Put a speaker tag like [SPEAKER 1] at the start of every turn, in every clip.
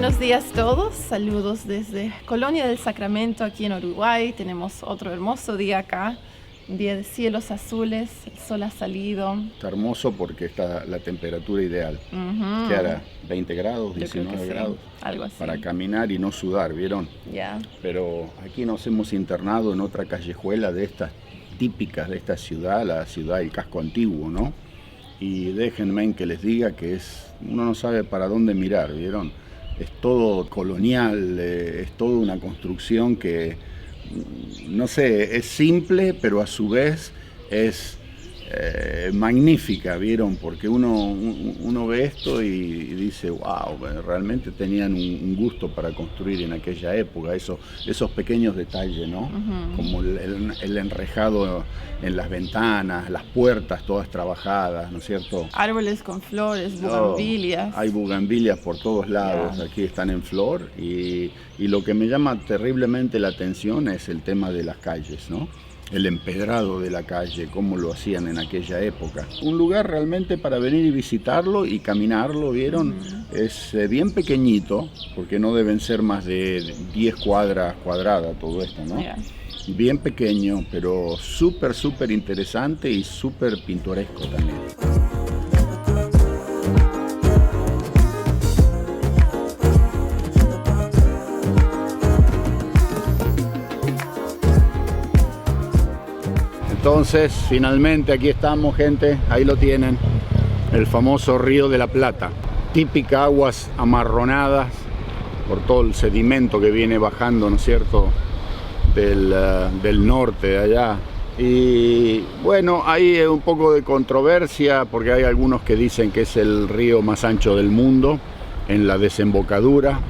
[SPEAKER 1] Buenos días a todos, saludos desde Colonia del Sacramento aquí en Uruguay. Tenemos otro hermoso día acá, un día de cielos azules, el sol ha salido.
[SPEAKER 2] Está hermoso porque está la temperatura ideal. ¿Qué hará? ¿20 grados, 19 grados?
[SPEAKER 1] Algo así.
[SPEAKER 2] Para caminar y no sudar, ¿vieron?
[SPEAKER 1] Ya.
[SPEAKER 2] Pero aquí nos hemos internado en otra callejuela de estas típicas de esta ciudad, la ciudad del casco antiguo, ¿no? Y déjenme que les diga que uno no sabe para dónde mirar, ¿vieron? Es todo colonial, es toda una construcción que, no sé, es simple, pero a su vez es magnífica, ¿vieron? Porque uno ve esto y dice, wow, realmente tenían un gusto para construir en aquella época, esos pequeños detalles, ¿no? Como el enrejado en las ventanas, las puertas todas trabajadas, ¿no es cierto?
[SPEAKER 1] Árboles con flores, bugambilias.
[SPEAKER 2] Hay bugambilias por todos lados, aquí están en flor y lo que me llama terriblemente la atención es el tema de las calles, ¿no? El empedrado de la calle, cómo lo hacían en aquella época. Un lugar realmente para venir y visitarlo y caminarlo, ¿vieron? Es bien pequeñito, porque no deben ser más de 10 cuadras cuadradas todo esto, ¿no? Bien pequeño, pero súper interesante y súper pintoresco también. Entonces, finalmente aquí estamos, gente, ahí lo tienen, el famoso Río de la Plata. Típica aguas amarronadas por todo el sedimento que viene bajando, ¿no es cierto?, del norte de allá. Y bueno, hay un poco de controversia porque hay algunos que dicen que es el río más ancho del mundo en la desembocadura,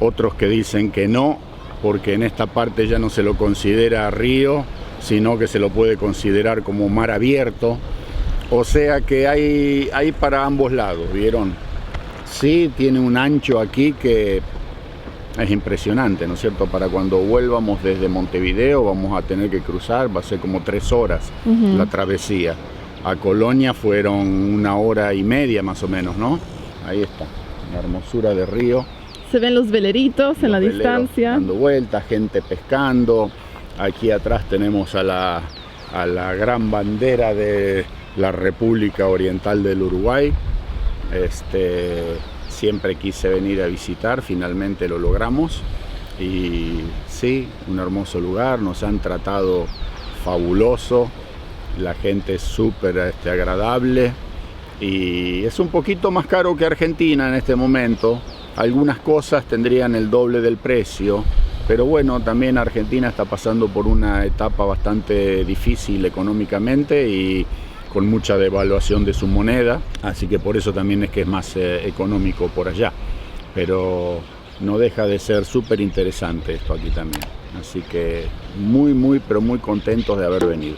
[SPEAKER 2] otros que dicen que no, porque en esta parte ya no se lo considera río, sino que se lo puede considerar como mar abierto, o sea que hay para ambos lados, ¿vieron? Sí, tiene un ancho aquí que es impresionante, ¿no es cierto? Para cuando vuelvamos desde Montevideo vamos a tener que cruzar, va a ser como 3 horas la travesía. A Colonia fueron 1 hora y media más o menos, ¿no? Ahí está, la hermosura de río.
[SPEAKER 1] Se ven los veleritos en la distancia.
[SPEAKER 2] Dando vueltas, gente pescando. Aquí atrás tenemos a la gran bandera de la República Oriental del Uruguay. Siempre quise venir a visitar, finalmente lo logramos. Y sí, un hermoso lugar, nos han tratado fabuloso, la gente es súper agradable y es un poquito más caro que Argentina en este momento. Algunas cosas tendrían el doble del precio. Pero bueno, también Argentina está pasando por una etapa bastante difícil económicamente y con mucha devaluación de su moneda, así que por eso también es que es más económico por allá. Pero no deja de ser súper interesante esto aquí también. Así que pero muy contentos de haber venido.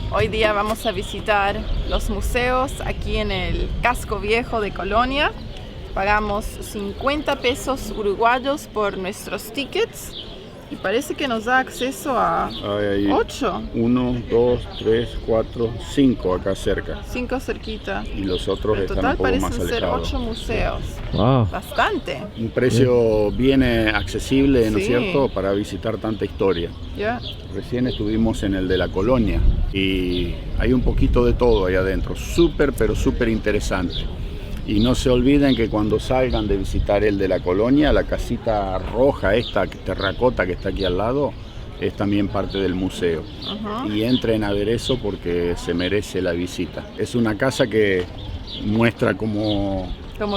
[SPEAKER 1] Hoy día vamos a visitar los museos aquí en el casco viejo de Colonia. Pagamos 50 pesos uruguayos por nuestros tickets y parece que nos da acceso a 8.
[SPEAKER 2] 1, 2, 3, 4, 5 acá cerca.
[SPEAKER 1] 5 cerquita.
[SPEAKER 2] Y los otros están un poco más alejados.
[SPEAKER 1] En total parecen ser 8 museos.
[SPEAKER 3] Wow.
[SPEAKER 1] Bastante.
[SPEAKER 2] Un precio bien accesible, ¿no es cierto?, para visitar tanta historia. Recién estuvimos en el de la Colonia y hay un poquito de todo ahí adentro. Pero súper interesante. Y no se olviden que cuando salgan de visitar el de la Colonia, la casita roja, esta terracota que está aquí al lado, es también parte del museo. Y entren a ver eso porque se merece la visita. Es una casa que muestra cómo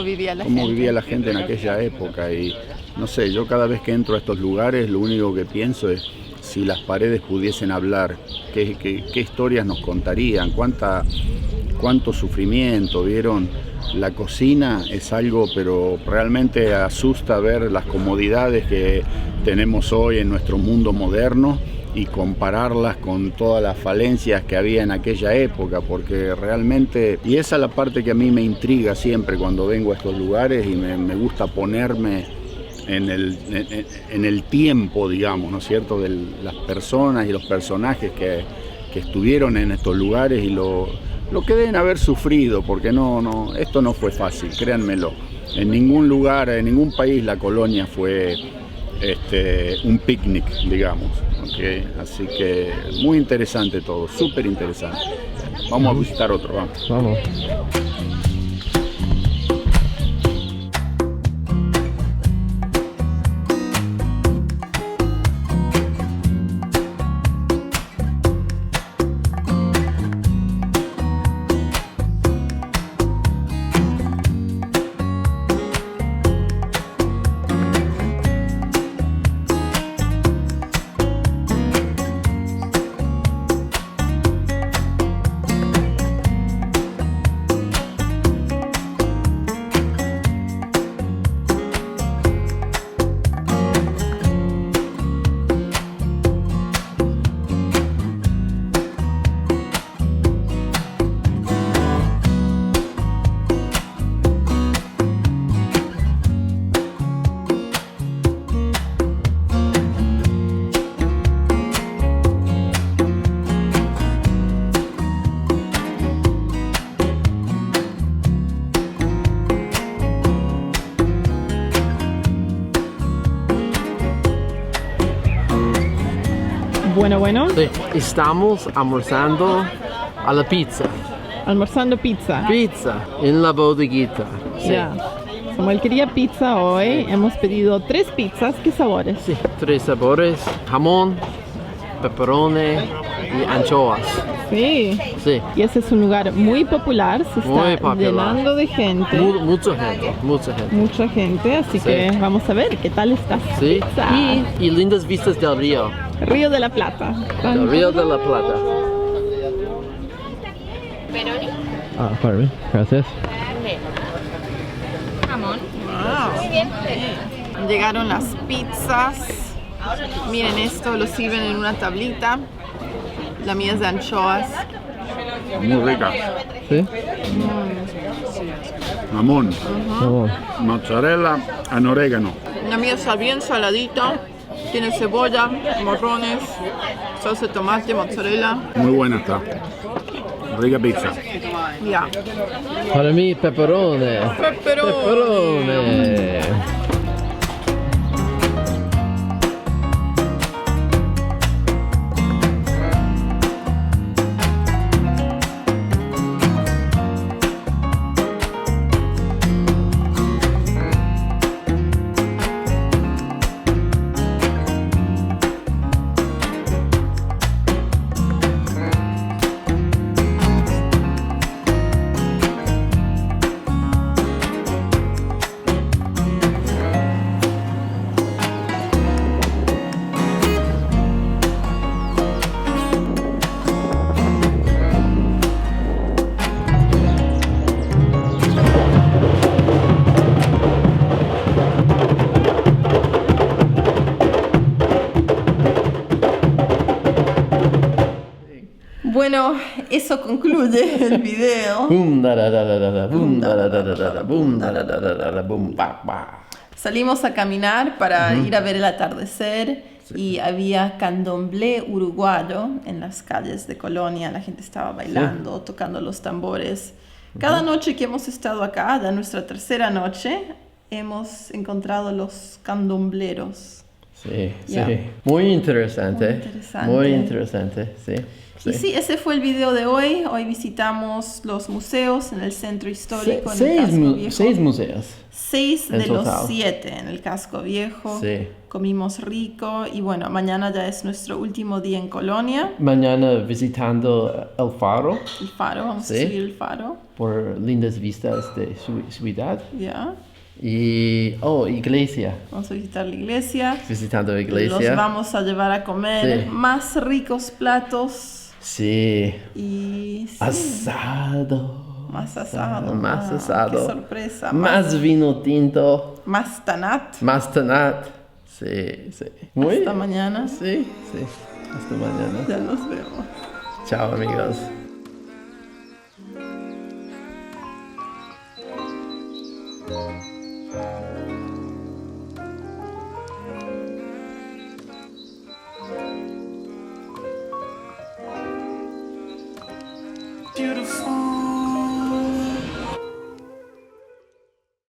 [SPEAKER 2] vivía la gente en aquella época. Y no sé, yo cada vez que entro a estos lugares, lo único que pienso es, si las paredes pudiesen hablar, qué historias nos contarían, cuánto sufrimiento, ¿vieron? La cocina es algo, pero realmente asusta ver las comodidades que tenemos hoy en nuestro mundo moderno y compararlas con todas las falencias que había en aquella época, porque realmente, y esa es la parte que a mí me intriga siempre cuando vengo a estos lugares y me gusta ponerme en el tiempo, digamos, ¿no es cierto?, de las personas y los personajes que estuvieron en estos lugares y lo que deben haber sufrido, porque esto no fue fácil, créanmelo. En ningún lugar, en ningún país la colonia fue un picnic, digamos. ¿Okay? Así que muy interesante todo, súper interesante. Vamos a visitar otro, vamos.
[SPEAKER 1] Bueno.
[SPEAKER 3] Sí, estamos almorzando a la pizza.
[SPEAKER 1] Almorzando pizza.
[SPEAKER 3] Pizza en la bodeguita. Sí.
[SPEAKER 1] Ya. Samuel quería pizza hoy. Hemos pedido 3 pizzas. ¿Qué sabores?
[SPEAKER 3] Sí, 3 sabores: jamón, pepperoni y anchoas.
[SPEAKER 1] Sí.
[SPEAKER 3] Sí.
[SPEAKER 1] Y ese es un lugar muy popular. Se está llenando de gente.
[SPEAKER 3] Mucha gente.
[SPEAKER 1] Mucha gente, así que vamos a ver qué tal está.
[SPEAKER 3] Sí.
[SPEAKER 1] Pizza.
[SPEAKER 3] Y lindas vistas del río.
[SPEAKER 1] Río de la Plata.
[SPEAKER 3] El Río de la Plata.
[SPEAKER 4] Peroni.
[SPEAKER 3] Para mí. Gracias.
[SPEAKER 4] Jamón.
[SPEAKER 1] Wow.
[SPEAKER 4] Muy bien.
[SPEAKER 1] Llegaron las pizzas. Miren esto, lo sirven en una tablita. La mía es de anchoas.
[SPEAKER 2] Muy rica.
[SPEAKER 3] ¿Sí?
[SPEAKER 2] Jamón, mozzarella en orégano.
[SPEAKER 1] La mía está bien saladita. Tiene cebolla, morrones, salsa de tomate, mozzarella.
[SPEAKER 2] Muy buena está. Rica pizza.
[SPEAKER 1] Ya.
[SPEAKER 3] Para mí, pepperoni.
[SPEAKER 1] Bueno, eso concluye el video. Salimos a caminar para ir a ver el atardecer y había candomblé uruguayo en las calles de Colonia. La gente estaba bailando, tocando los tambores. Cada noche que hemos estado acá, de nuestra tercera noche, hemos encontrado los candombleros.
[SPEAKER 3] Sí,
[SPEAKER 1] Ya.
[SPEAKER 3] sí. Muy interesante.
[SPEAKER 1] Muy
[SPEAKER 3] Muy interesante, sí.
[SPEAKER 1] Y sí, ese fue el video de hoy. Hoy visitamos los museos en el centro histórico, en el casco viejo.
[SPEAKER 3] 6 museos.
[SPEAKER 1] 6
[SPEAKER 3] en
[SPEAKER 1] de los
[SPEAKER 3] total.
[SPEAKER 1] 7 en el casco viejo.
[SPEAKER 3] Sí.
[SPEAKER 1] Comimos rico y bueno, mañana ya es nuestro último día en Colonia.
[SPEAKER 3] Mañana visitando el faro
[SPEAKER 1] El faro, vamos a
[SPEAKER 3] Sí.
[SPEAKER 1] subir el faro.
[SPEAKER 3] por lindas vistas de su ciudad.
[SPEAKER 1] Ya.
[SPEAKER 3] Y, iglesia.
[SPEAKER 1] Vamos a visitar la iglesia.
[SPEAKER 3] Visitando
[SPEAKER 1] Los
[SPEAKER 3] iglesia.
[SPEAKER 1] vamos a llevar a comer
[SPEAKER 3] Sí.
[SPEAKER 1] más ricos platos.
[SPEAKER 3] Sí.
[SPEAKER 1] Y sí,
[SPEAKER 3] Asado.
[SPEAKER 1] más asado.
[SPEAKER 3] Más
[SPEAKER 1] Ah,
[SPEAKER 3] asado.
[SPEAKER 1] Qué sorpresa.
[SPEAKER 3] Más vino tinto.
[SPEAKER 1] Más tanat.
[SPEAKER 3] Más tanat. Sí, sí.
[SPEAKER 1] Hasta mañana.
[SPEAKER 3] Sí, sí. Hasta mañana.
[SPEAKER 1] Ya nos vemos.
[SPEAKER 3] Chao, amigos.